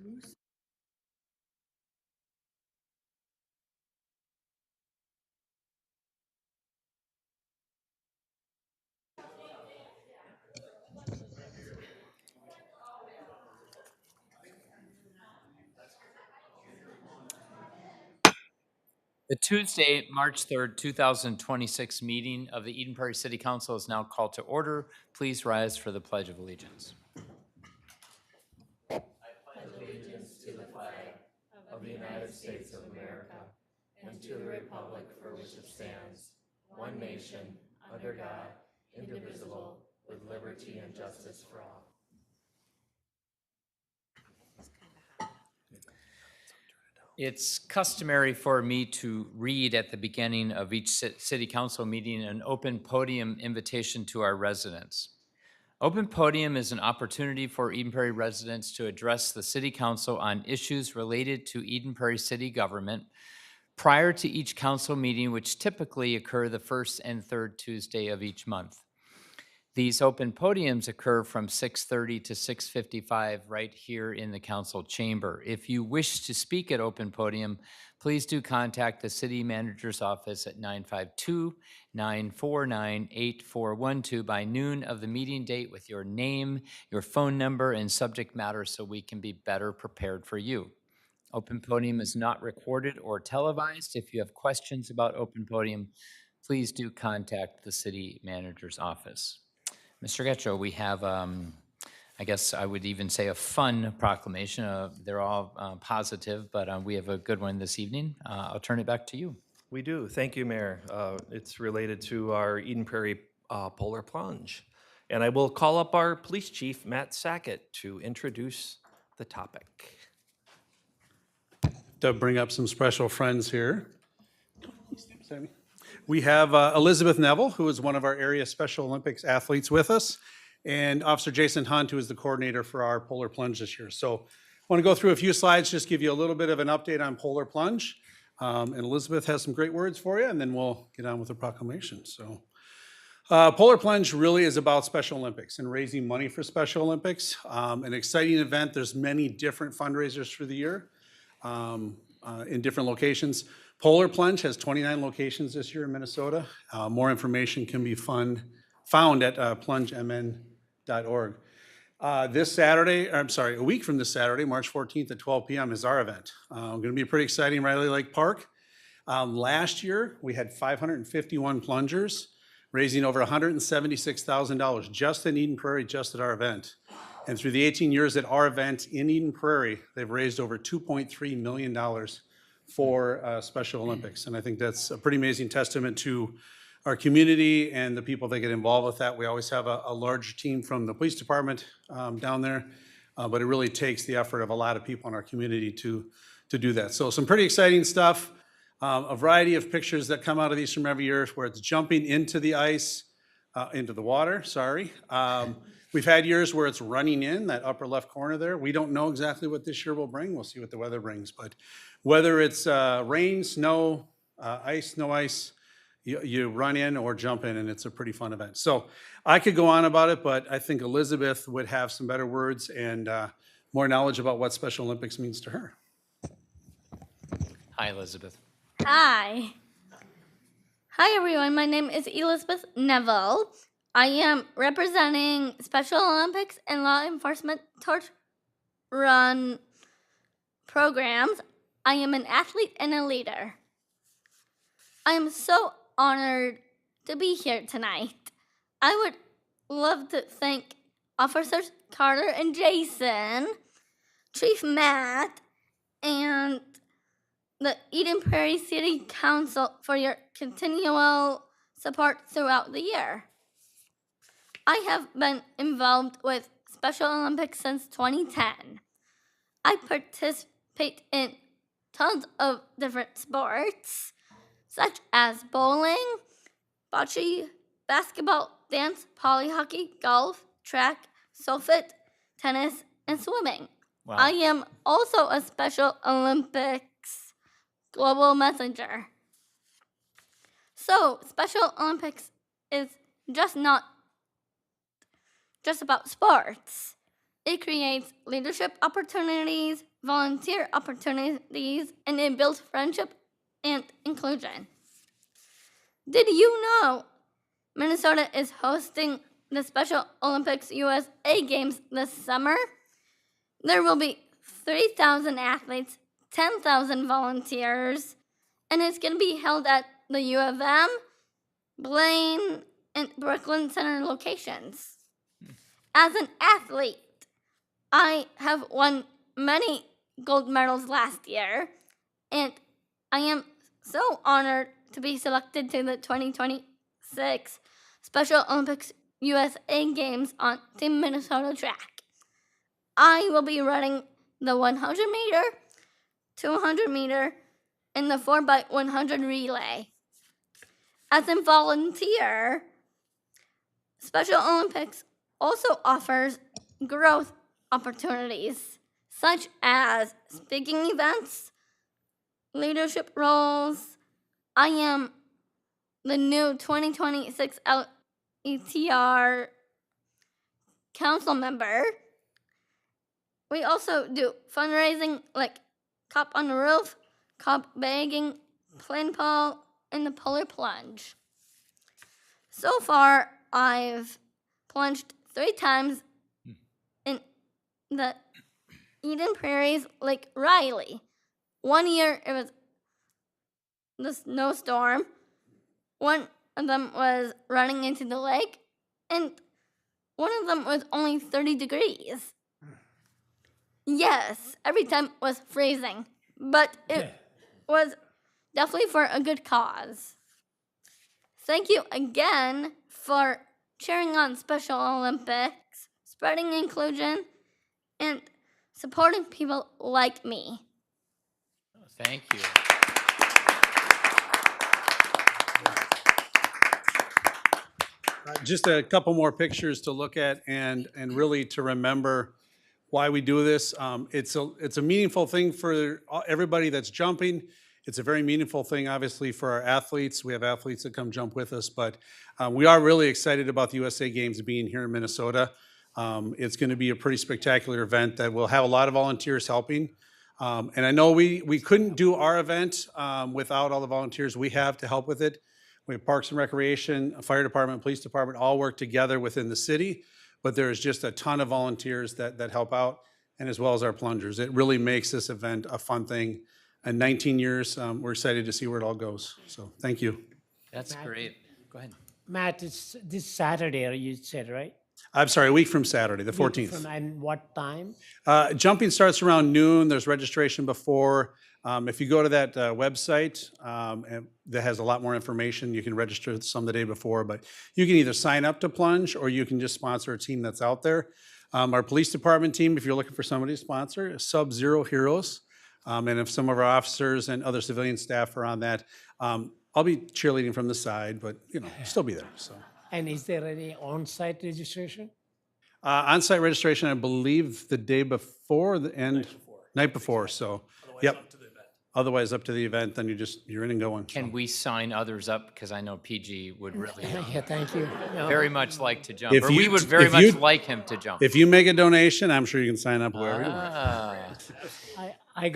The Tuesday, March 3rd, 2026 meeting of the Eden Prairie City Council is now called to order. Please rise for the Pledge of Allegiance. Of the United States of America, and to the republic for which it stands, one nation, under God, indivisible, with liberty and justice for all. It's customary for me to read at the beginning of each city council meeting an open podium invitation to our residents. Open podium is an opportunity for Eden Prairie residents to address the city council on issues related to Eden Prairie city government prior to each council meeting, which typically occur the first and third Tuesday of each month. These open podiums occur from 6:30 to 6:55 right here in the council chamber. If you wish to speak at open podium, please do contact the city manager's office at 952-949-8412 by noon of the meeting date with your name, your phone number, and subject matter so we can be better prepared for you. Open podium is not recorded or televised. If you have questions about open podium, please do contact the city manager's office. Mr. Getchell, we have, I guess I would even say a fun proclamation. They're all positive, but we have a good one this evening. I'll turn it back to you. We do. Thank you, Mayor. It's related to our Eden Prairie Polar Plunge. And I will call up our police chief, Matt Sackett, to introduce the topic. To bring up some special friends here. We have Elizabeth Neville, who is one of our area Special Olympics athletes with us, and Officer Jason Hunt, who is the coordinator for our Polar Plunge this year. So I want to go through a few slides, just give you a little bit of an update on Polar Plunge. And Elizabeth has some great words for you, and then we'll get on with the proclamation. So Polar Plunge really is about Special Olympics and raising money for Special Olympics. An exciting event. There's many different fundraisers for the year in different locations. Polar Plunge has 29 locations this year in Minnesota. More information can be found at plungemn.org. This Saturday, a week from this Saturday, March 14th at 12 p.m. is our event. Going to be pretty exciting, Riley Lake Park. Last year, we had 551 plungers, raising over $176,000 just in Eden Prairie, just at our event. And through the 18 years at our event in Eden Prairie, they've raised over $2.3 million for Special Olympics. And I think that's a pretty amazing testament to our community and the people that get involved with that. We always have a large team from the police department down there, but it really takes the effort of a lot of people in our community to do that. So some pretty exciting stuff. A variety of pictures that come out of these from every year where it's jumping into the ice, into the water, sorry. We've had years where it's running in that upper left corner there. We don't know exactly what this year will bring. We'll see what the weather brings. But whether it's rain, snow, ice, no ice, you run in or jump in, and it's a pretty fun event. So I could go on about it, but I think Elizabeth would have some better words and more knowledge about what Special Olympics means to her. Hi, Elizabeth. Hi. Hi, everyone. My name is Elizabeth Neville. I am representing Special Olympics and law enforcement torch run programs. I am an athlete and a leader. I am so honored to be here tonight. I would love to thank Officers Carter and Jason, Chief Matt, and the Eden Prairie City Council for your continual support throughout the year. I have been involved with Special Olympics since 2010. I participate in tons of different sports, such as bowling, bocce, basketball, dance, poly hockey, golf, track, solfit, tennis, and swimming. Wow. I am also a Special Olympics global messenger. So, Special Olympics is not just about sports. It creates leadership opportunities, volunteer opportunities, and it builds friendship and inclusion. Did you know Minnesota is hosting the Special Olympics USA Games this summer? There will be 3,000 athletes, 10,000 volunteers, and it's going to be held at the U of M, Blaine, and Brooklyn Center locations. As an athlete, I have won many gold medals last year, and I am so honored to be selected to the 2026 Special Olympics USA Games on Team Minnesota track. I will be running the 100 meter, 200 meter, and the 4x100 relay. As a volunteer, Special Olympics also offers growth opportunities, such as speaking events, leadership roles. I am the new 2026 LETR council member. We also do fundraising like Cop on the Roof, cop bagging, plane pole, and the polar plunge. So far, I've plunged 3 times in the Eden Prairie's Lake Riley. One year it was the snowstorm. One of them was running into the lake, and one of them was only 30 degrees. Yes, every time was freezing, but it was definitely for a good cause. Thank you again for cheering on Special Olympics, spreading inclusion, and supporting people like me. Thank you. Just a couple more pictures to look at and really to remember why we do this. It's a meaningful thing for everybody that's jumping. It's a very meaningful thing, obviously, for our athletes. We have athletes that come jump with us, but we are really excited about the USA Games being here in Minnesota. It's going to be a pretty spectacular event that will have a lot of volunteers helping. And I know we couldn't do our event without all the volunteers we have to help with it. We have Parks and Recreation, Fire Department, Police Department, all work together within the city, but there is just a ton of volunteers that help out, and as well as our plungers. It really makes this event a fun thing. In 19 years, we're excited to see where it all goes. So thank you. That's great. Go ahead. Matt, it's this Saturday, you said, right? I'm sorry, a week from Saturday, the 14th. And what time? Jumping starts around noon. There's registration before. If you go to that website, that has a lot more information. You can register some the day before, but you can either sign up to plunge or you can just sponsor a team that's out there. Our police department team, if you're looking for somebody to sponsor, is Sub-Zero Heroes. And if some of our officers and other civilian staff are on that, I'll be cheerleading from the side, but still be there. So. And is there any on-site registration? On-site registration, I believe the day before the end, night before. So, yep. Otherwise, up to the event, then you're in and going. Can we sign others up? Because I know PG would really Yeah, thank you. No. very much like to jump. If Or you- we would very if much you- like him to jump. If you make a donation, I'm sure you can sign up wherever you want. Ah, I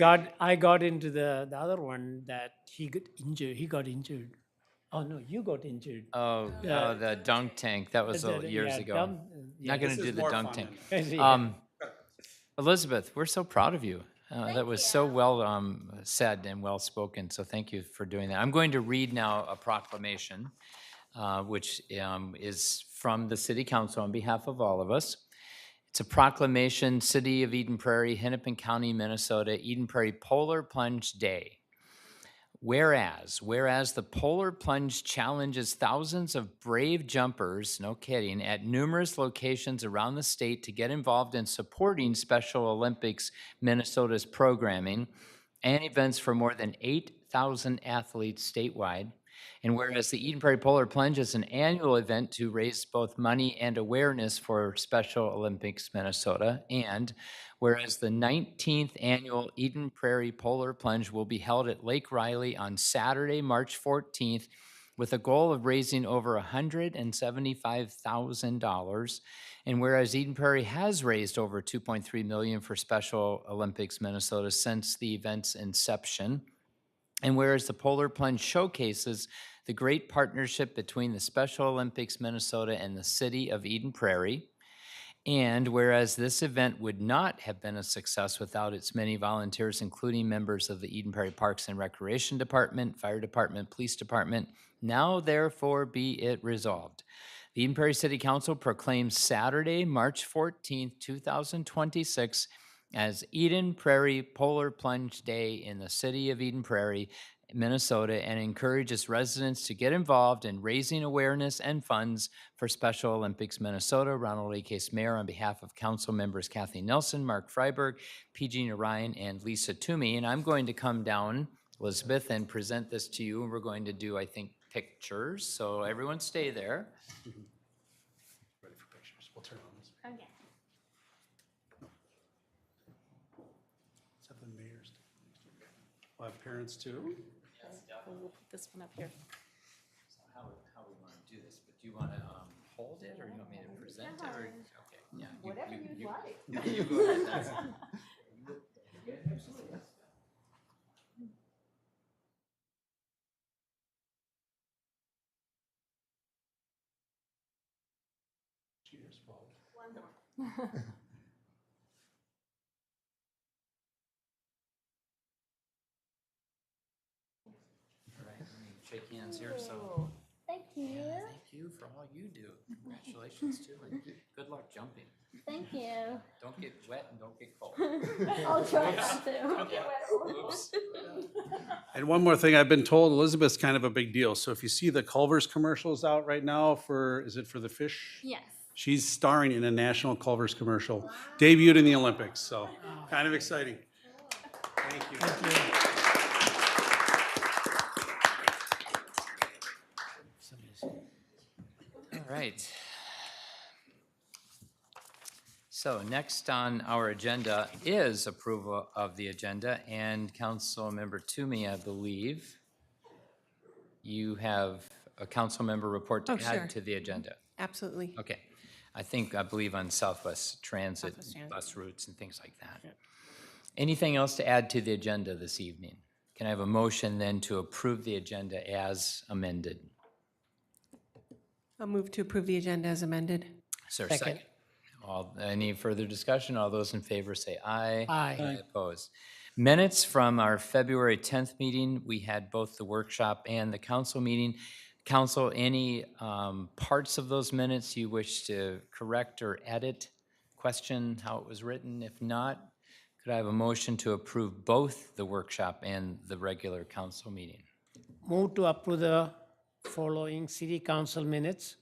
got into the other one that he got injured. Oh no, you got injured. the dunk tank. That was years ago. Not going to do the dunk tank. Elizabeth, we're so proud of you. That was so well said and well spoken, so thank you for doing that. I'm going to read now a proclamation, which is from the City Council on behalf of all of us. It's a proclamation, City of Eden Prairie, Hennepin County, Minnesota, Eden Prairie Polar Plunge Day. Whereas the Polar Plunge challenges thousands of brave jumpers, no kidding, at numerous locations around the state to get involved in supporting Special Olympics Minnesota's programming and events for more than 8,000 athletes statewide. And whereas the Eden Prairie Polar Plunge is an annual event to raise both money and awareness for Special Olympics Minnesota, and whereas the 19th annual Eden Prairie Polar Plunge will be held at Lake Riley on Saturday, March 14th, with a goal of raising over $175,000. And whereas Eden Prairie has raised over $2.3 million for Special Olympics Minnesota since the event's inception, and whereas the Polar Plunge showcases the great partnership between the Special Olympics Minnesota and the city of Eden Prairie, and whereas this event would not have been a success without its many volunteers, including members of the Eden Prairie Parks and Recreation Department, Fire Department, Police Department, now therefore be it resolved. The Eden Prairie City Council proclaims Saturday, March 14th, 2026 as Eden Prairie Polar Plunge Day in the city of Eden Prairie, Minnesota, and encourages residents to get involved in raising awareness and funds for Special Olympics Minnesota. Ronald A. Case Mayor, on behalf of council members Kathy Nelson, Mark Freiberg, PG Narayan, and Lisa Toomey. And I'm going to come down, Elizabeth, and present this to you. And we're going to do, I think, pictures. So everyone stay there. Ready for pictures? We'll turn on this. Okay. Let's have the mayors. We'll have parents too. We'll put this one up here. So how we want to do this, but do you want to hold it, or you want me to present it, or, okay, yeah. Whatever you'd like. You go ahead, that's fine. Cheers, Paul. All right, let me shake hands here, so. Thank you. Thank you for all you do. Congratulations too, and good luck jumping. Thank you. Don't get wet and don't get cold. I'll try not to. Oops. And one more thing, I've been told Elizabeth's kind of a big deal. So if you see the Culver's commercials out right now for, is it for the fish? Yes. She's starring in a national Culver's commercial, debuted in the Olympics, so kind of exciting. Thank you. All right. So next on our agenda is approval of the agenda, and Council Member Toomey, I believe you have a council member report to Oh, sure. add to the agenda. Absolutely. Okay. I believe on Southwest Transit, Southwest Transit. bus routes and things like that. Anything else to add to the agenda this evening? Can I have a motion then to approve the agenda as amended? I'll move to approve the agenda as amended. Is there a second? Any further discussion? All those in favor say aye. Aye. Opposed. Minutes from our February 10th meeting, we had both the workshop and the council meeting. Council, any parts of those minutes you wish to correct or edit? Question how it was written? If not, could I have a motion to approve both the workshop and the regular council meeting? Move to approve the following city council minutes.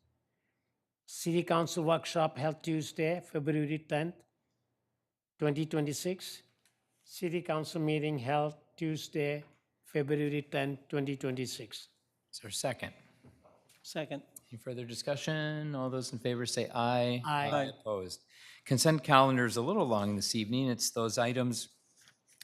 City council workshop held Tuesday, February 10th, 2026. City council meeting held Tuesday, February 10th, 2026. Is there a second? Second. Any further discussion? All those in favor say aye. Aye. Opposed. Consent calendar is a little long this evening. It's those items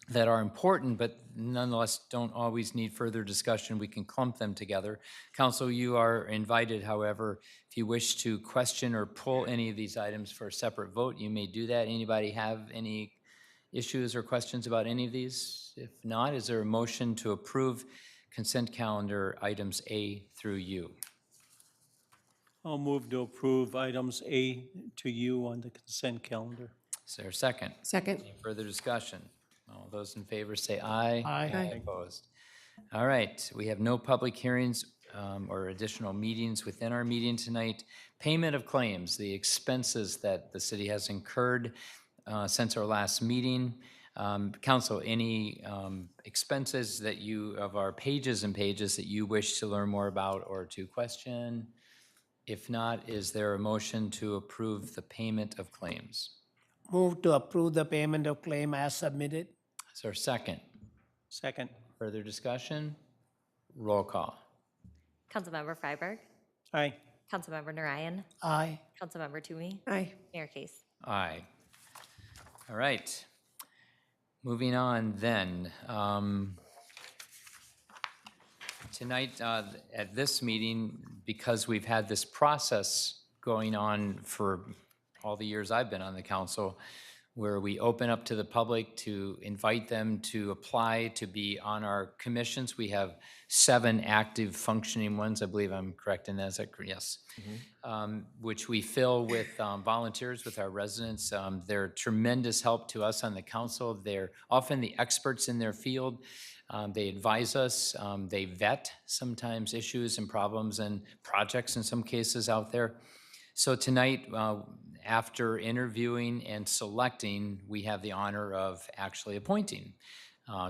that are important, but nonetheless don't always need further discussion. We can clump them together. Council, you are invited, however, if you wish to question or pull any of these items for a separate vote, you may do that. Anybody have any issues or questions about any of these? If not, is there a motion to approve consent calendar items A through U? I'll move to approve items A to U on the consent calendar. Is there a second? Second. Any further discussion? All those in favor say aye. Aye. Opposed. All right, we have no public hearings or additional meetings within our meeting tonight. Payment of claims, the expenses that the city has incurred since our last meeting. Council, any expenses that you, of our pages and pages that you wish to learn more about or to question? If not, is there a motion to approve the payment of claims? Move to approve the payment of claim as submitted. Is there a second? Second. Further discussion? Roll call. Councilmember Freiberg, Aye. Councilmember Narayan, Aye. Councilmember Toomey, Aye. Mayor Case. Aye. All right. Moving on then. Tonight, at this meeting, because we've had this process going on for all the years I've been on the council, where we open up to the public to invite them to apply to be on our commissions. We have 7 active functioning ones. I believe I'm correct in that. Is that correct? Yes. Which we fill with volunteers, with our residents. They're tremendous help to us on the council. They're often the experts in their field. They advise us. They vet sometimes issues and problems and projects in some cases out there. So tonight, after interviewing and selecting, we have the honor of actually appointing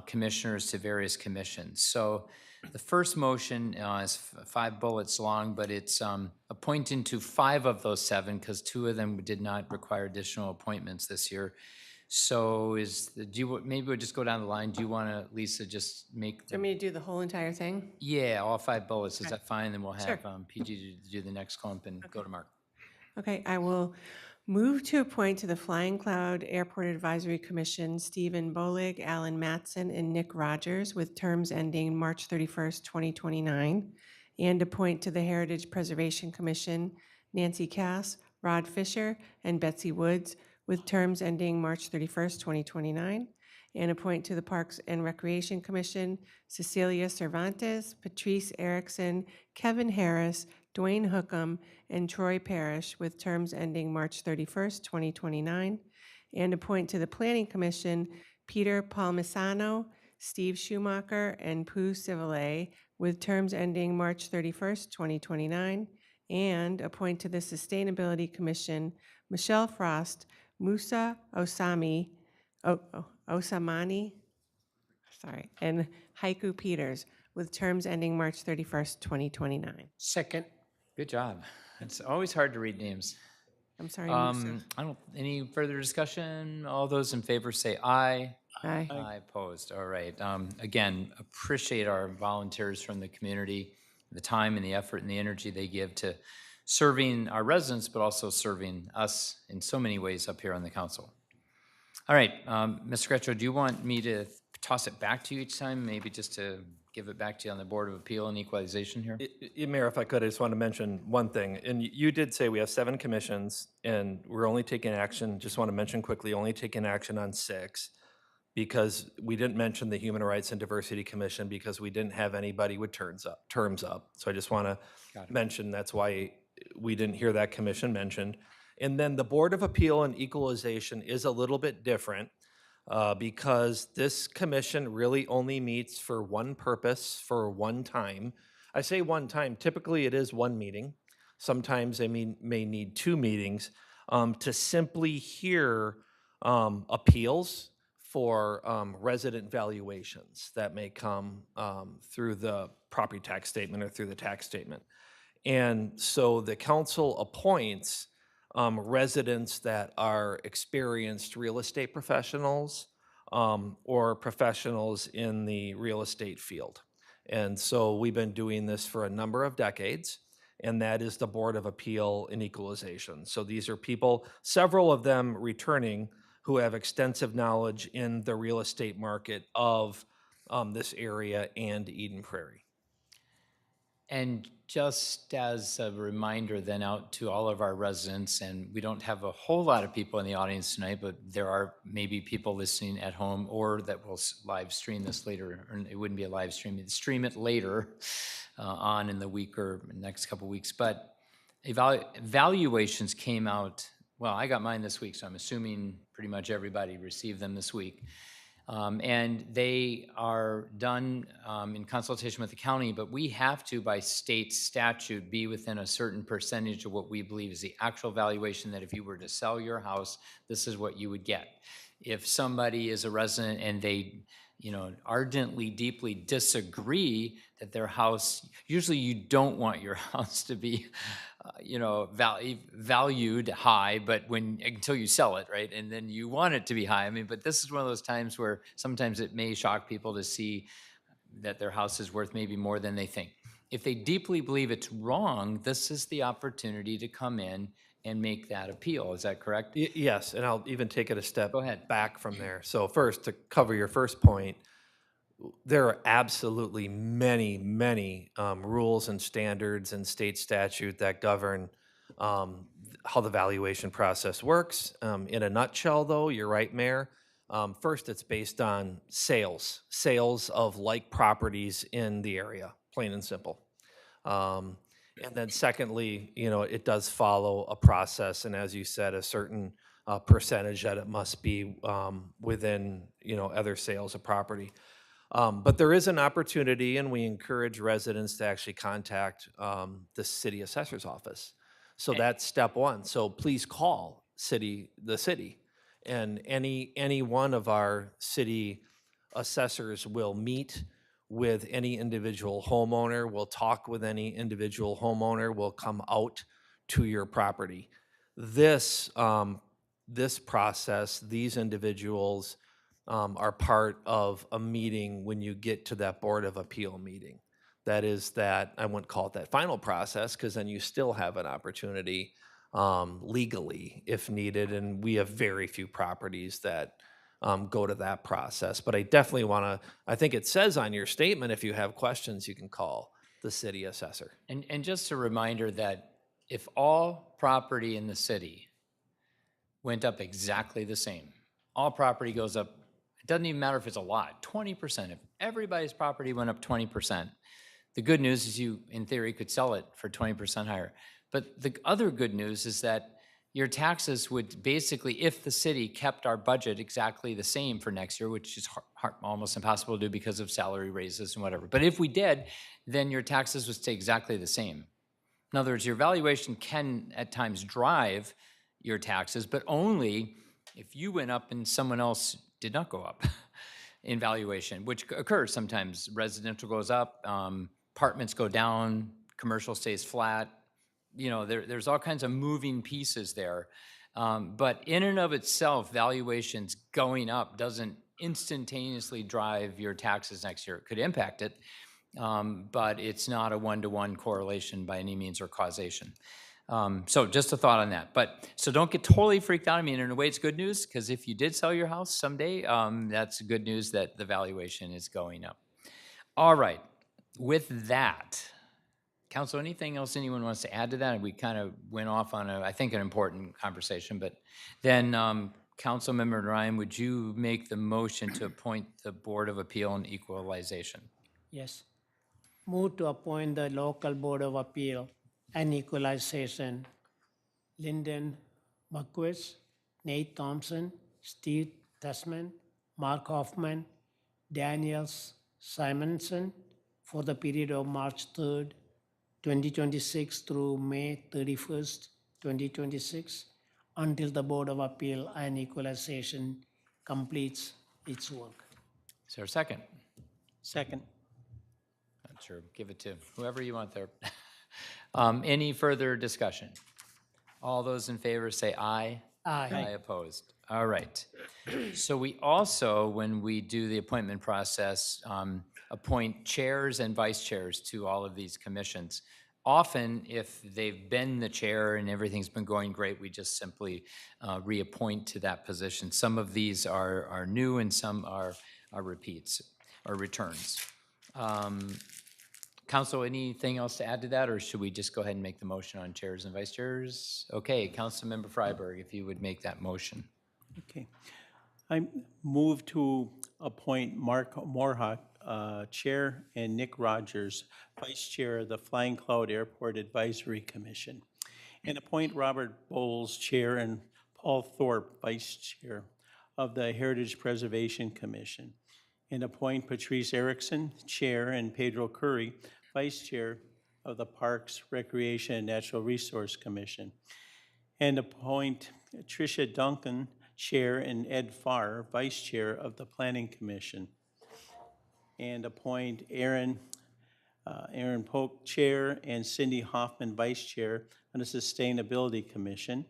commissioners to various commissions. So the first motion is 5 bullets long, but it's appointing to 5 of those 7 because 2 of them did not require additional appointments this year. So maybe we'll just go down the line. Do you want to, Lisa, just make? Do you want me to do the whole entire thing? Yeah, all 5 bullets. Is that fine? Then we'll Sure. have PG do the next clump and go to Mark. Okay, I will move to appoint to the Flying Cloud Airport Advisory Commission Stephen Bolig, Alan Matson, and Nick Rogers with terms ending March 31st, 2029, and appoint to the Heritage Preservation Commission Nancy Cass, Rod Fisher, and Betsy Woods with terms ending March 31st, 2029, and appoint to the Parks and Recreation Commission Cecilia Cervantes, Patrice Erickson, Kevin Harris, Dwayne Hookham, and Troy Parrish with terms ending March 31st, 2029, and appoint to the Planning Commission Peter Palmisano, Steve Schumacher, and Pooh Civilay with terms ending March 31st, 2029, and appoint to the Sustainability Commission Michelle Frost, Musa Osamani, and Haiku Peters with terms ending March 31st, 2029. Second. Good job. It's always hard to read names. I'm sorry, Musa. Any further discussion? All those in favor say aye. Aye. Aye, opposed. All right. Again, appreciate our volunteers from the community, the time and the effort and the energy they give to serving our residents, but also serving us in so many ways up here on the council. All right, Mr. Gretcho, do you want me to toss it back to you each time, maybe just to give it back to you on the Board of Appeal and Equalization here? Mayor, if I could, I just want to mention one thing. And you did say we have 7 commissions, and we're only taking action, just want to mention quickly, only taking action on 6, because we didn't mention the Human Rights and Diversity Commission because we didn't have anybody with terms up. So I just want to mention that's why we didn't hear that commission mentioned. And then the Board of Appeal and Equalization is a little bit different because this commission really only meets for one purpose for one time. I say one time, typically it is one meeting. Sometimes they may need 2 meetings to simply hear appeals for resident valuations that may come through the property tax statement or through the tax statement. And so the council appoints residents that are experienced real estate professionals or professionals in the real estate field. And so we've been doing this for a number of decades, and that is the Board of Appeal and Equalization. So these are people, several of them returning, who have extensive knowledge in the real estate market of this area and Eden Prairie. And just as a reminder then out to all of our residents, and we don't have a whole lot of people in the audience tonight, but there are maybe people listening at home or that will live stream this later, or it wouldn't be a live stream, you'd stream it later on in the week or next couple weeks. But evaluations came out, well, I got mine this week, so I'm assuming pretty much everybody received them this week. And they are done in consultation with the county, but we have to, by state statute, be within a certain percentage of what we believe is the actual valuation, that if you were to sell your house, this is what you would get. If somebody is a resident and they, ardently, deeply disagree that their house, usually you don't want your house to be valued high, but until you sell it, right? And then you want it to be high. But this is one of those times where sometimes it may shock people to see that their house is worth maybe more than they think. If they deeply believe it's wrong, this is the opportunity to come in and make that appeal. Is that correct? Yes, and I'll even take it a step Go ahead. back from there. So first, to cover your first point, there are absolutely many rules and standards and state statute that govern how the valuation process works. In a nutshell, though, you're right, Mayor. First, it's based on sales of like properties in the area, plain and simple. And then secondly, it does follow a process, and as you said, a certain percentage that it must be within, other sales of property. But there is an opportunity, and we encourage residents to actually contact the city assessor's office. So that's step one. So please call the city, and any one of our city assessors will meet with any individual homeowner, will talk with any individual homeowner, will come out to your property. This process, these individuals are part of a meeting when you get to that Board of Appeal meeting. That is I wouldn't call it that final process, because then you still have an opportunity legally if needed, and we have very few properties that go to that process. But I definitely I think it says on your statement, if you have questions, you can call the city assessor. And just a reminder that if all property in the city went up exactly the same, all property goes up, it doesn't even matter if it's a lot, 20%. If everybody's property went up 20%, the good news is you, in theory, could sell it for 20% higher. But the other good news is that your taxes would basically, if the city kept our budget exactly the same for next year, which is almost impossible to do because of salary raises and whatever. But if we did, then your taxes would stay exactly the same. In other words, your valuation can at times drive your taxes, but only if you went up and someone else did not go up in valuation, which occurs sometimes. Residential goes up, apartments go down, commercial stays flat. There's all kinds of moving pieces there. But in and of itself, valuations going up doesn't instantaneously drive your taxes next year. It could impact it, but it's not a one-to-one correlation by any means or causation. So just a thought on that. So don't get totally freaked out. I mean, in a way, it's good news, because if you did sell your house someday, that's good news that the valuation is going up. All right. With that, Council, anything else anyone wants to add to that? We kind of went off on I think, an important conversation. But then, Councilmember Ryan, would you make the motion to appoint the Board of Appeal and Equalization? Yes. Move to appoint the local Board of Appeal and Equalization, Lyndon Buckwitz, Nate Thompson, Steve Tessman, Mark Hoffman, Daniel Simonson, for the period of March 3rd, 2026 through May 31st, 2026, until the Board of Appeal and Equalization completes its work. Is there a second? Second. Not sure. Give it to whoever you want there. Any further discussion? All those in favor say aye. Aye. Aye opposed. All right. So we also, when we do the appointment process, appoint chairs and vice chairs to all of these commissions. Often, if they've been the chair and everything's been going great, we just simply reappoint to that position. Some of these are new and some are repeats or returns. Council, anything else to add to that, or should we just go ahead and make the motion on chairs and vice chairs? Okay, Councilmember Freiberg, if you would make that motion. Okay. I move to appoint Mark Morhawk, Chair, and Nick Rogers, Vice Chair of the Flying Cloud Airport Advisory Commission, and appoint Robert Bowles, Chair, and Paul Thorpe, Vice Chair of the Heritage Preservation Commission, and appoint Patrice Erickson, Chair, and Pedro Curry, Vice Chair of the Parks, Recreation, and Natural Resource Commission, and appoint Tricia Duncan, Chair, and Ed Farr, Vice Chair of the Planning Commission, and appoint Aaron Polk, Chair, and Cindy Hoffman, Vice Chair on the Sustainability Commission,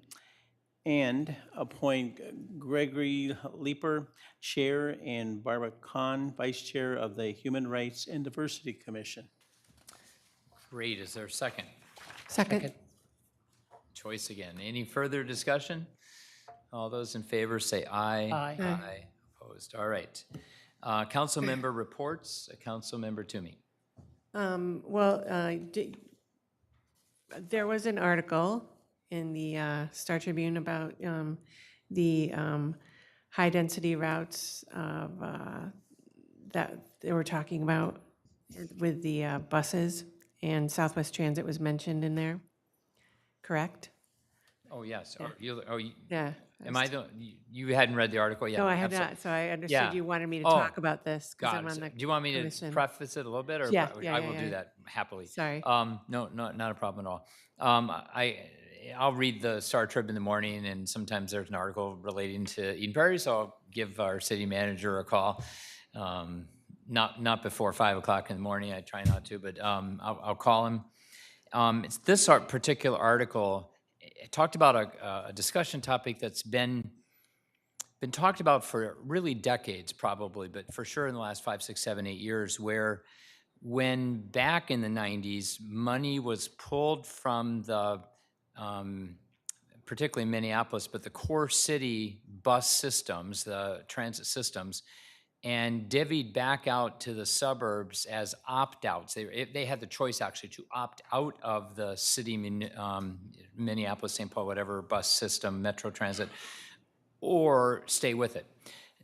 and appoint Gregory Leeper, Chair, and Barbara Kahn, Vice Chair of the Human Rights and Diversity Commission. Great, is there a second? Second. Choice again. Any further discussion? All those in favor say aye. Aye. Aye. Opposed, all right. Council member reports, Council member Toomey. There was an article in the Star Tribune about the high-density routes of, that they were talking about with the buses, and Southwest Transit was mentioned in there, correct? Oh, yes. Yeah. Am I you hadn't read the article yet? No, I had Absolutely. not, so I Yeah. understood you wanted me to Oh, talk about this because Got I'm it. on the Do you want me to commission. preface it a little bit, or Yeah, I yeah, will do yeah. that happily. Sorry. No, not a problem at all. I'll read the Star Tribune in the morning, and sometimes there's an article relating to Eden Prairie, so I'll give our city manager a call. Not before 5 o'clock in the morning. I try not to, but I'll call him. It's this particular article. It talked about a discussion topic that's been talked about for really decades, probably, but for sure in the last 5, 6, 7, 8 years, where when back in the 90s, money was pulled from the, particularly Minneapolis, but the core city bus systems, the transit systems, and divvied back out to the suburbs as opt-outs. They had the choice actually to opt out of the city, Minneapolis, St. Paul, whatever bus system, Metro Transit, or stay with it.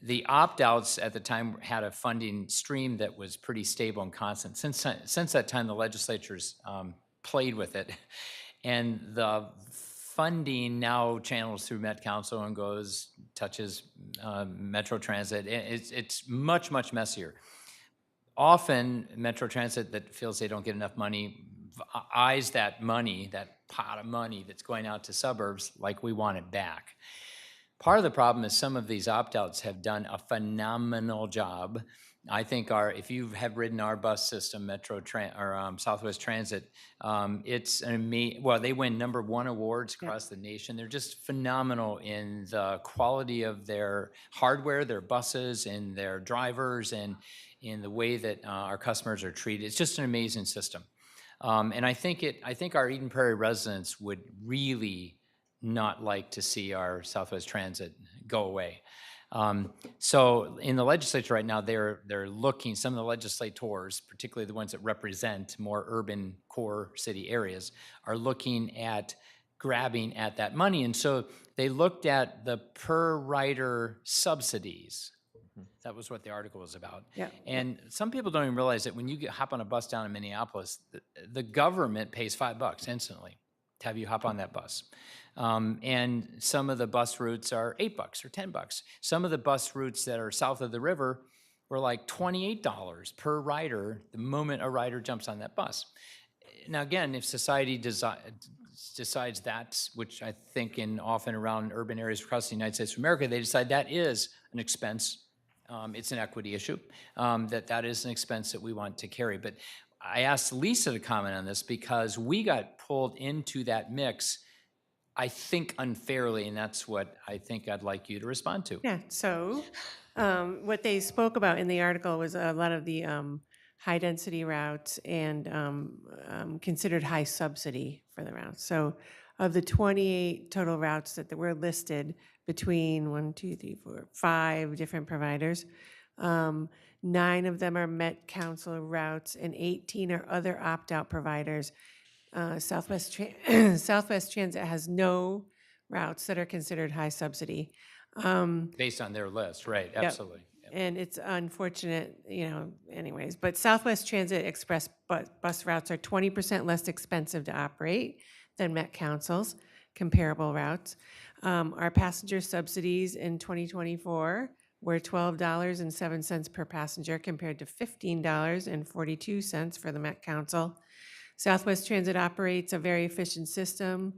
The opt-outs at the time had a funding stream that was pretty stable and constant. Since that time, the legislatures played with it, and the funding now channels through Met Council and touches Metro Transit. It's much, much messier. Often, Metro Transit that feels they don't get enough money eyes that money, that pot of money that's going out to suburbs like we want it back. Part of the problem is some of these opt-outs have done a phenomenal job. I think if you have ridden our bus system, Southwest Transit, it's an amazing. Well, they win #1 awards across the nation. They're just phenomenal in the quality of their hardware, their buses, and their drivers, and in the way that our customers are treated. It's just an amazing system, and I think our Eden Prairie residents would really not like to see our Southwest Transit go away. So in the legislature right now, they're looking, some of the legislators, particularly the ones that represent more urban core city areas, are looking at grabbing at that money. And so they looked at the per rider subsidies. That was what the article was about. Yeah. And some people don't even realize that when you hop on a bus down in Minneapolis, the government pays $5 instantly to have you hop on that bus. And some of the bus routes are $8 or $10. Some of the bus routes that are south of the river were like $28 per rider the moment a rider jumps on that bus. Now, again, if society decides that's, which I think often around urban areas across the United States of America, they decide that is an expense. It's an equity issue, that is an expense that we want to carry. But I asked Lisa to comment on this because we got pulled into that mix, I think unfairly, and that's what I think I'd like you to respond to. Yeah, so what they spoke about in the article was a lot of the high-density routes and considered high subsidy for the routes. So of the 28 total routes that were listed between 5 different providers, 9 of them are Met Council routes and 18 are other opt-out providers. Southwest Transit has no routes that are considered high subsidy. Based on their list, right, absolutely. Yep. And it's unfortunate, anyways. But Southwest Transit Express bus routes are 20% less expensive to operate than Met Council's comparable routes. Our passenger subsidies in 2024 were $12.07 per passenger compared to $15.42 for the Met Council. Southwest Transit operates a very efficient system,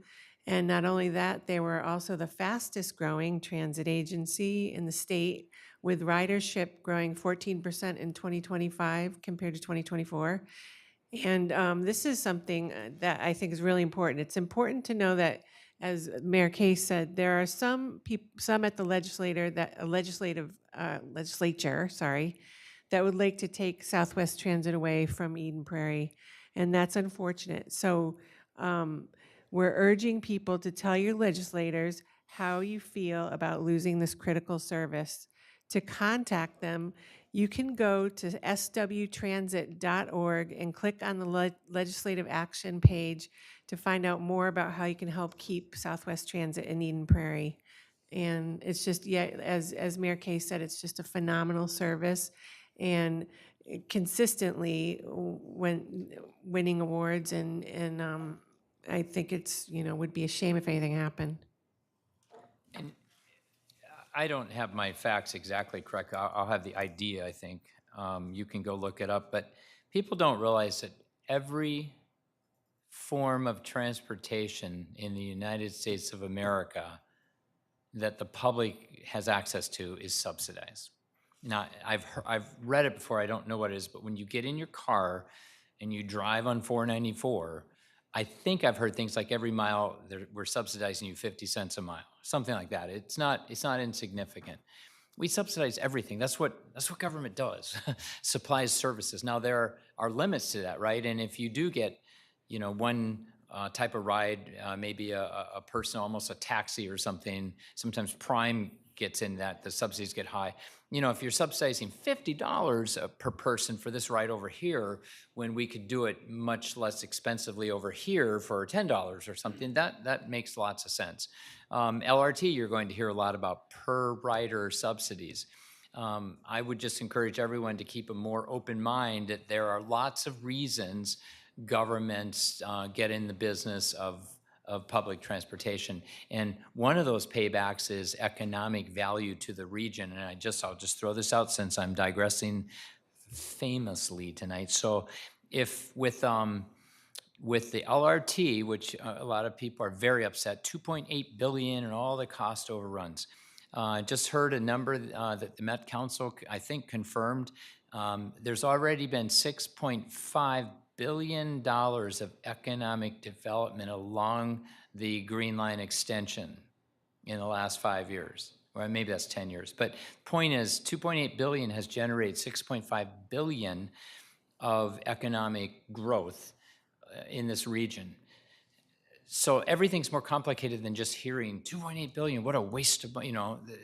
and not only that, they were also the fastest growing transit agency in the state, with ridership growing 14% in 2025 compared to 2024. And this is something that I think is really important. It's important to know that, as Mayor Case said, there are some at the legislature that would like to take Southwest Transit away from Eden Prairie, and that's unfortunate. So we're urging people to tell your legislators how you feel about losing this critical service To contact them, you can go to swtransit.org and click on the legislative action page to find out more about how you can help keep Southwest Transit in Eden Prairie. And it's just, yeah, as Mayor Kay said, it's just a phenomenal service, and consistently winning awards, and I think it's, would be a shame if anything happened. I don't have my facts exactly correct. I'll have the idea, I think. You can go look it up, but people don't realize that every form of transportation in the United States of America that the public has access to is subsidized. Now, I've read it before, I don't know what it is, but when you get in your car and you drive on 494, I think I've heard things like every mile we're subsidizing you 50 cents a mile, something like that. It's not insignificant. We subsidize everything. That's what government does. Supplies services. Now there are limits to that, right? And if you do get, one type of ride, maybe a person, almost a taxi or something, sometimes Prime gets in that, the subsidies get high. If you're subsidizing $50 per person for this ride over here, when we could do it much less expensively over here for $10 or something, that makes lots of sense. LRT, you're going to hear a lot about per rider subsidies. I would just encourage everyone to keep a more open mind that there are lots of reasons governments get in the business of public transportation. And one of those paybacks is economic value to the region. And I'll just throw this out since I'm digressing famously tonight. So if with the LRT, which a lot of people are very upset, $2.8 billion and all the cost overruns. Just heard a number that the Met Council, I think, confirmed. There's already been $6.5 billion of economic development along the Green Line extension in the last 5 years. Or maybe that's 10 years. But point is, 2.8 billion has generated 6.5 billion of economic growth in this region. So everything's more complicated than just hearing 2.8 billion, what a waste of,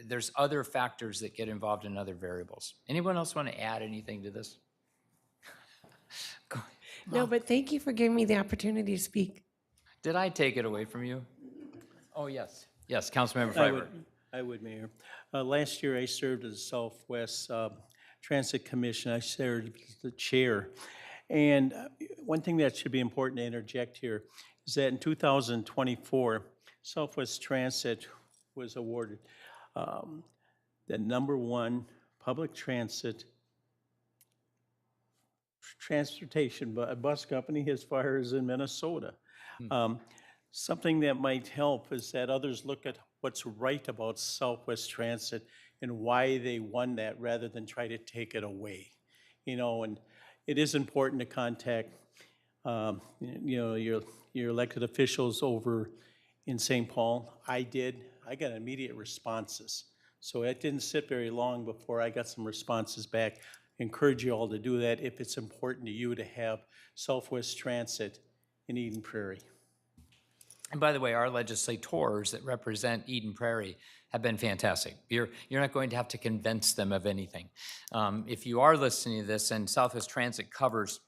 there's other factors that get involved in other variables. Anyone else want to add anything to this? No, but thank you for giving me the opportunity to speak. Did I take it away from you? Oh, yes. Yes, Councilmember Freiberg. I would, Mayor. Last year, I served as the Southwest Transit Commission. I served as the chair. And one thing that should be important to interject here is that in 2024, Southwest Transit was awarded the #1 public transportation bus company as far as in Minnesota. Something that might help is that others look at what's right about Southwest Transit and why they won that rather than try to take it away. And it is important to contact, your elected officials over in St. Paul. I got immediate responses. So it didn't sit very long before I got some responses back. Encourage you all to do that if it's important to you to have Southwest Transit in Eden Prairie. And by the way, our legislators that represent Eden Prairie have been fantastic. You're not going to have to convince them of anything. If you are listening to this, and Southwest Transit covers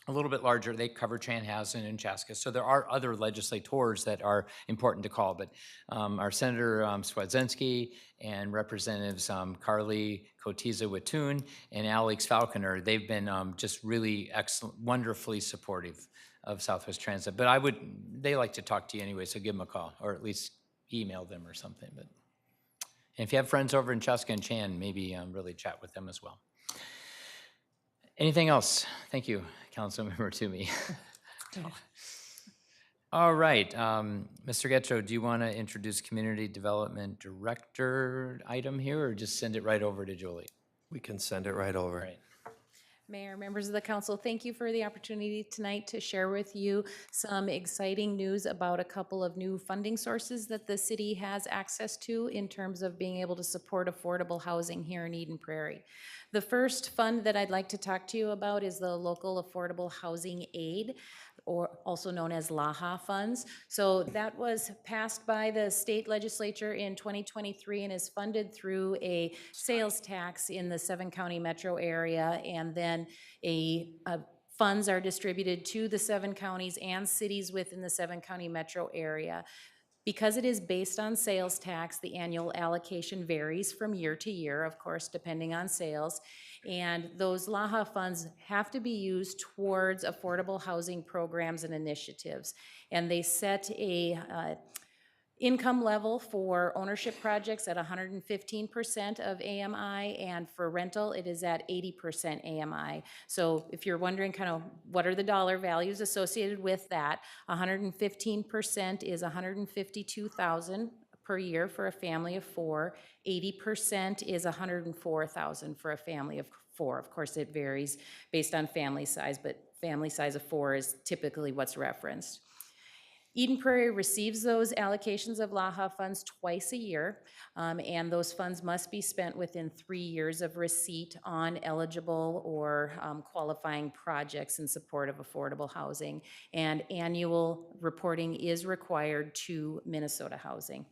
a little bit larger, they cover Chanhassen and Chaska. So there are other legislators that are important to call, but our Senator Swedzinski and Representatives Carly Cotiza-Wittun and Alex Falconer, they've been just really excellent, wonderfully supportive of Southwest Transit. But they like to talk to you anyway, so give them a call, or at least email them or something. But and if you have friends over in Chaska and Chan, maybe really chat with them as well. Anything else? Thank you, Councilmember Toomey. All right, Mr. Getro, do you want to introduce Community Development Director item here, or just send it right over to Julie? We can send it right over. Right. Mayor, members of the council, thank you for the opportunity tonight to share with you some exciting news about a couple of new funding sources that the city has access to in terms of being able to support affordable housing here in Eden Prairie. The first fund that I'd like to talk to you about is the Local Affordable Housing Aid. or also known as LAHA funds. So that was passed by the state legislature in 2023 and is funded through a sales tax in the 7-county metro area, and then funds are distributed to the 7 counties and cities within the 7-county metro area. Because it is based on sales tax, the annual allocation varies from year to year, of course, depending on sales. And those LAHA funds have to be used towards affordable housing programs and initiatives. And they set a income level for ownership projects at 115% of AMI, and for rental, it is at 80% AMI. So if you're wondering kind of what are the dollar values associated with that, 115% is $152,000 per year for a family of 4. 80% is $104,000 for a family of 4. Of course, it varies based on family size, but family size of 4 is typically what's referenced. Eden Prairie receives those allocations of LAHA funds twice a year, and those funds must be spent within 3 years of receipt on eligible or qualifying projects in support of affordable housing. And annual reporting is required to Minnesota Housing.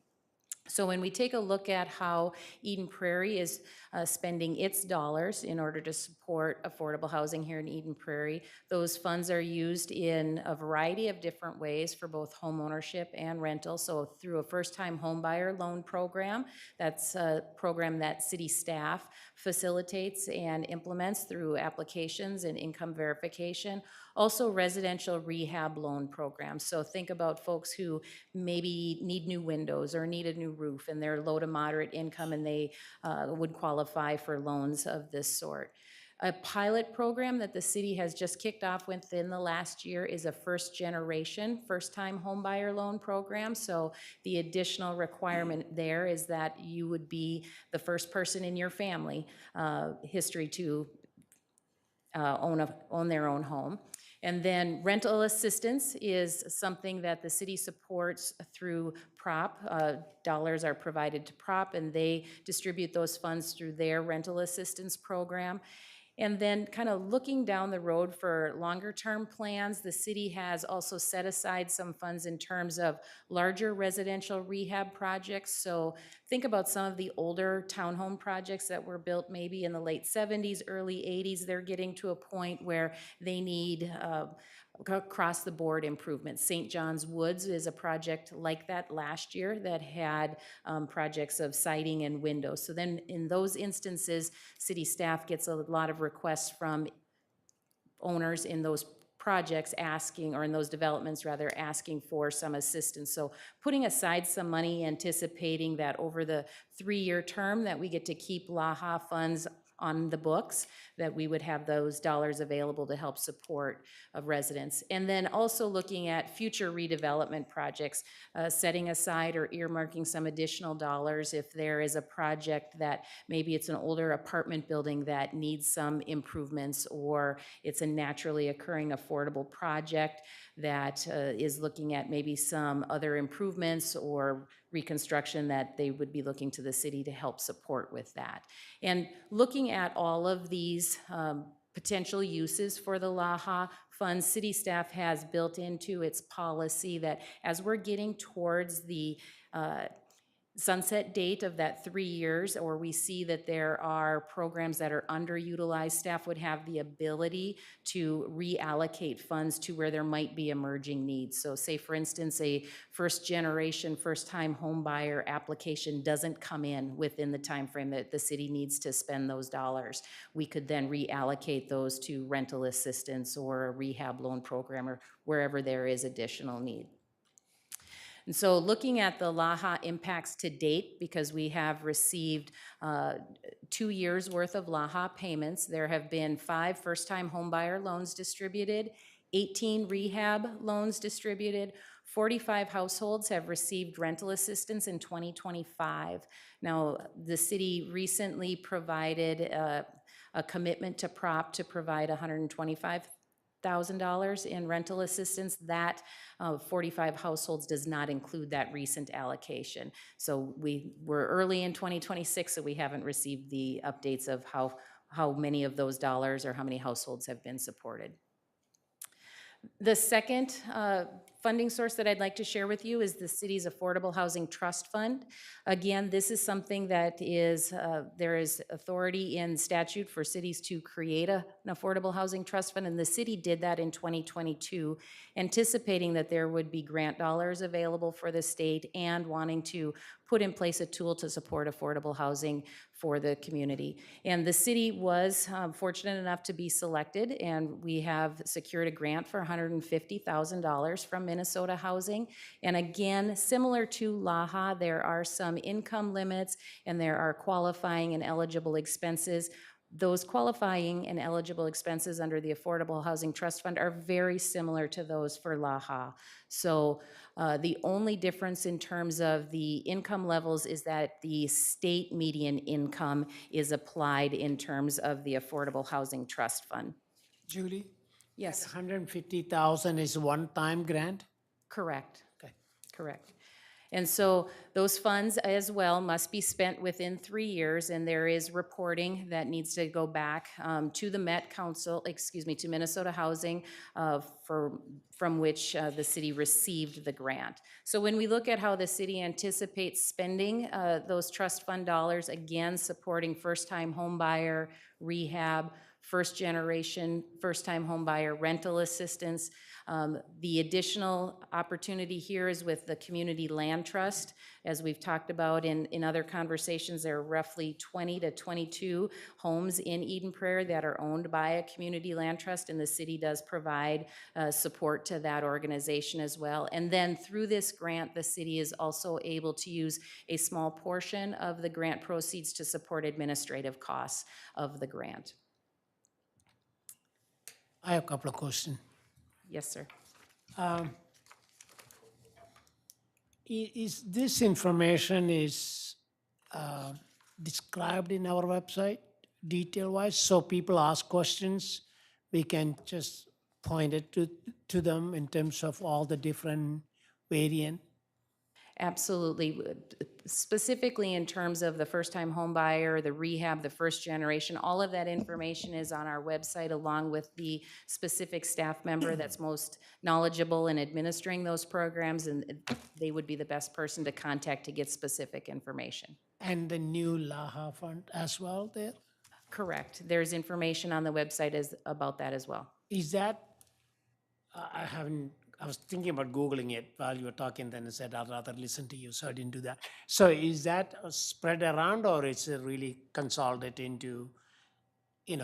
So when we take a look at how Eden Prairie is spending its dollars in order to support affordable housing here in Eden Prairie, those funds are used in a variety of different ways for both home ownership and rental. So through a first-time home buyer loan program, that's a program that city staff facilitates and implements through applications and income verification. Also residential rehab loan programs. So think about folks who maybe need new windows or need a new roof and they're low to moderate income and they would qualify for loans of this sort. A pilot program that the city has just kicked off within the last year is a first generation, first-time homebuyer loan program. So the additional requirement there is that you would be the first person in your family history to own their own home. And then rental assistance is something that the city supports through PROP. Dollars are provided to PROP and they distribute those funds through their rental assistance program. And then kind of looking down the road for longer term plans, the city has also set aside some funds in terms of larger residential rehab projects. So think about some of the older townhome projects that were built maybe in the late 70s, early 80s. They're getting to a point where they need across the board improvements. St. John's Woods is a project like that last year that had projects of siding and windows. So then in those instances, city staff gets a lot of requests from owners in those projects asking, or in those developments rather, asking for some assistance. So putting aside some money, anticipating that over the 3-year term that we get to keep LAHA funds on the books, that we would have those dollars available to help support residents. And then also looking at future redevelopment projects, setting aside or earmarking some additional dollars if there is a project that maybe it's an older apartment building that needs some improvements, or it's a naturally occurring affordable project that is looking at maybe some other improvements or reconstruction that they would be looking to the city to help support with that. And looking at all of these potential uses for the LAHA funds, city staff has built into its policy that as we're getting towards the sunset date of that 3 years, or we see that there are programs that are underutilized, staff would have the ability to reallocate funds to where there might be emerging needs. So say for instance, a first generation, first time home buyer application doesn't come in within the time frame that the city needs to spend those dollars. We could then reallocate those to rental assistance or a rehab loan program or wherever there is additional need. And so looking at the LAHA impacts to date, because we have received 2 years worth of LAHA payments, there have been 5 first-time homebuyer loans distributed, 18 rehab loans distributed, 45 households have received rental assistance in 2025. Now, the city recently provided a commitment to PROP to provide $125,000 in rental assistance. That 45 households does not include that recent allocation. So we're early in 2026, so we haven't received the updates of how many of those dollars or how many households have been supported. The second funding source that I'd like to share with you is the city's Affordable Housing Trust Fund. Again, this is something that is, there is authority in statute for cities to create an Affordable Housing Trust Fund, and the city did that in 2022, anticipating that there would be grant dollars available for the state and wanting to put in place a tool to support affordable housing for the community. And the city was fortunate enough to be selected, and we have secured a grant for $150,000 from Minnesota Housing. And again, similar to LAHA, there are some income limits and there are qualifying and eligible expenses. Those qualifying and eligible expenses under the Affordable Housing Trust Fund are very similar to those for LAHA. So the only difference in terms of the income levels is that the state median income is applied in terms of the Affordable Housing Trust Fund. Julie? Yes, 150,000 is one-time grant? correct. Okay. Correct. And so those funds as well must be spent within 3 years, and there is reporting that needs to go back to the Met Council, to Minnesota Housing, from which the city received the grant. So when we look at how the city anticipates spending those trust fund dollars, again, supporting first-time home buyer, rehab, first-generation, first-time home buyer rental assistance. The additional opportunity here is with the Community Land Trust. As we've talked about in other conversations, there are roughly 20 to 22 homes in Eden Prairie that are owned by a Community Land Trust, and the city does provide support to that organization as well. And then through this grant, the city is also able to use a small portion of the grant proceeds to support administrative costs of the grant. I have a couple of questions. Yes, sir. Is this information is described in our website detail-wise, so people ask questions, we can just point it to them in terms of all the different variant? Absolutely. Specifically in terms of the first-time home buyer, the rehab, the first generation, all of that information is on our website along with the specific staff member that's most knowledgeable in administering those programs, and they would be the best person to contact to get specific information. And the new LAHA fund as well there? Correct. There's information on the website about that as well. Is that, I was thinking about Googling it while you were talking, then I said I'd rather listen to you, so I didn't do that. So is that spread around, or is it really consolidated into,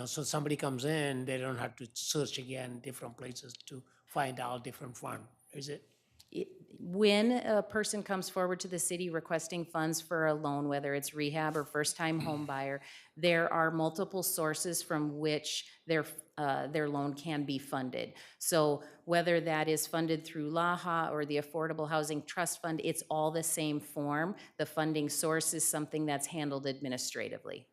so somebody comes in, they don't have to search again different places to find out different fund, is it? When a person comes forward to the city requesting funds for a loan, whether it's rehab or first-time home buyer, there are multiple sources from which their loan can be funded. So whether that is funded through LAHA or the Affordable Housing Trust Fund, it's all the same form. The funding source is something that's handled administratively.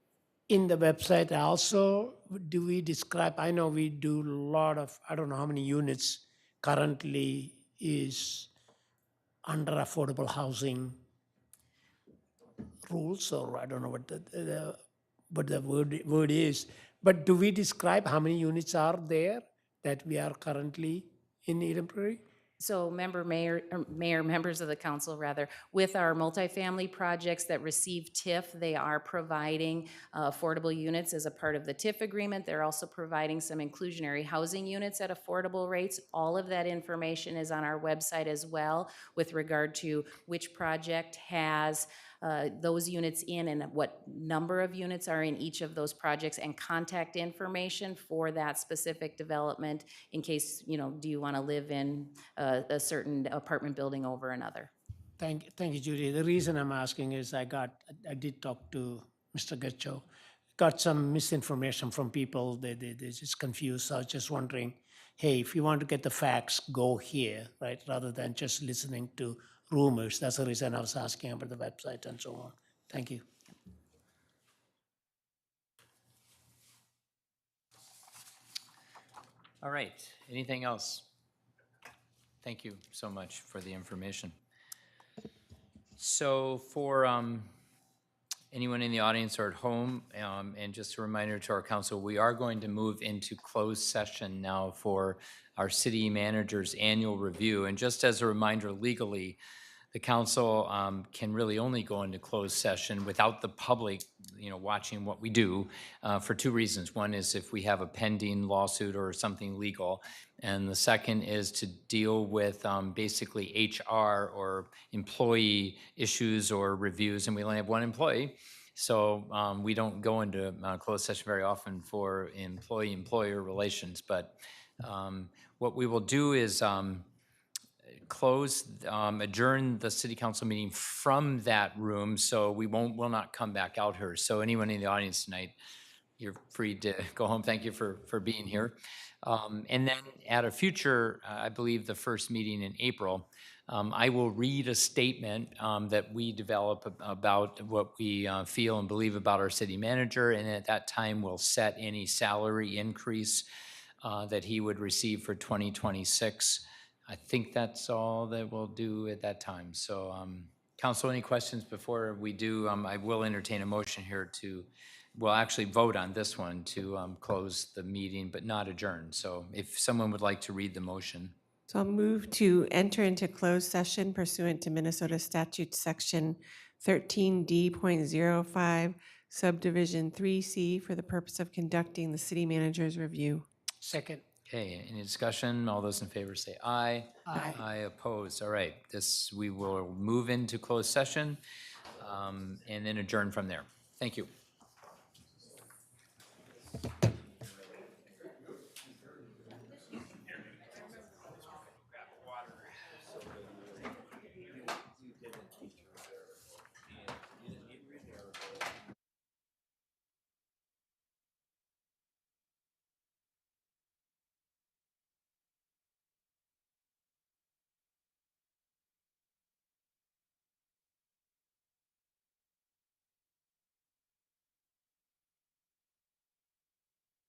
In the website also, do we describe, I know we do a lot of, I don't know how many units currently is under affordable housing rules, or I don't know what the word is, but do we describe how many units are there that we are currently in Eden Prairie? So mayor, members of the council rather, with our multifamily projects that receive TIF, they are providing affordable units as a part of the TIF agreement. They're also providing some inclusionary housing units at affordable rates. All of that information is on our website as well with regard to which project has those units in and what number of units are in each of those projects, and contact information for that specific development in case, do you want to live in a certain apartment building over another. Thank you, Judy. The reason I'm asking is I did talk to Mr. Getcho, got some misinformation from people. They're just confused. So I was just wondering, hey, if you want to get the facts, go here, right? Rather than just listening to rumors. That's the reason I was asking about the website and so on. Thank you. All right, anything else? Thank you so much for the information. So for anyone in the audience or at home, and just a reminder to our council, we are going to move into closed session now for our city manager's annual review. And just as a reminder, legally, the council can really only go into closed session without the public, watching what we do for two reasons. One is if we have a pending lawsuit or something legal, and the second is to deal with basically HR or employee issues or reviews, and we only have one employee. So we don't go into closed session very often for employee-employer relations. But what we will do is adjourn the city council meeting from that room, so will not come back out here. So anyone in the audience tonight, you're free to go home. Thank you for being here. And then at a future, I believe the first meeting in April, I will read a statement that we develop about what we feel and believe about our city manager, and at that time we'll set any salary increase that he would receive for 2026. I think that's all that we'll do at that time. So, council, any questions before we do? I will entertain a motion here we'll actually vote on this one to close the meeting, but not adjourn. So if someone would like to read the motion. So I'll move to enter into closed session pursuant to Minnesota Statute Section 13D.05, Subdivision 3C, for the purpose of conducting the city manager's review. Second. Okay, any discussion? All those in favor say aye. Aye. Aye opposed. All right, we will move into closed session and then adjourn from there. Thank you.